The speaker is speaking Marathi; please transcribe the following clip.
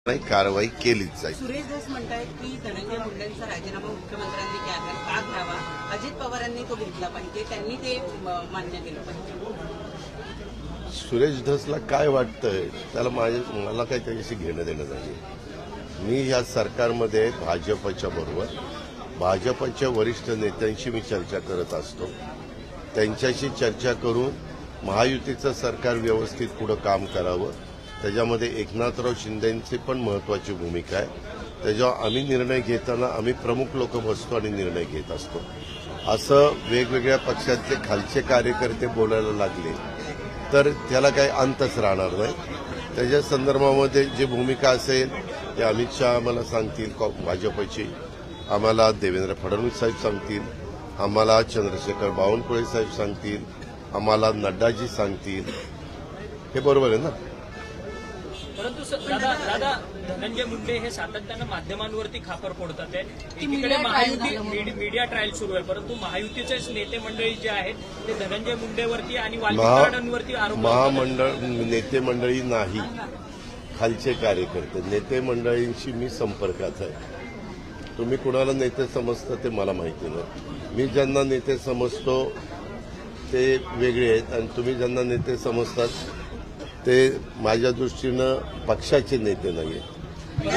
नाही कारवाई केलीच जाईल। सुरेश धस म्हणतायत की धनंजय मुंडेंचा राजीनामा मुख्यमंत्र्यांनी का घ्यावा, अजित पवारांनी तो घेतला पाहिजे, त्यांनी ते मान्य केलं पाहिजे। सुरेश धसला काय वाटतंय त्याला मला काही त्याच्याशी घेणं देणं नाही। मी या सरकारमध्ये भाजपच्या बरोबर भाजपच्या वरिष्ठ नेत्यांशी मी चर्चा करत असतो। त्यांच्याशी चर्चा करून महायुतीचं सरकार व्यवस्थित पुढे काम करावं, त्याच्यामध्ये एकनाथराव शिंदेंची पण महत्वाची भूमिका आहे। त्याच्यावर आम्ही निर्णय घेताना आम्ही प्रमुख लोक बसतो आणि निर्णय घेत असतो। असं वेगवेगळ्या पक्षातले खालचे कार्यकर्ते बोलायला लागले तर त्याला काही अंतच राहणार नाही। त्याच्या संदर्भामध्ये जी भूमिका असेल ते अमित शहा आम्हाला सांगतील, भाजपची आम्हाला देवेंद्र फडणवीस साहेब सांगतील, आम्हाला चंद्रशेखर बावनकुळे साहेब सांगतील, आम्हाला नड्डाजी सांगतील। हे बरोबर आहे ना? परंतु दादा धनंजय मुंडे हे सातत्यानं माध्यमांवरती खापर फोडतात आहे। एकीकडे महायुती मीडिया ट्रायल सुरू आहे, परंतु महायुतीचेच नेते मंडळी जे आहेत ते धनंजय मुंडेवरती आणि वाल्मिकांवरती आरोप महामंडळ नेते मंडळी नाही, खालचे कार्यकर्ते नेते मंडळींशी मी संपर्कात आहे। तुम्ही कुणाला नेते समजता ते मला माहिती नाही। मी ज्यांना नेते समजतो ते वेगळे आहेत आणि तुम्ही ज्यांना नेते समजतात ते माझ्या दृष्टीनं पक्षाचे नेते नाही आहेत।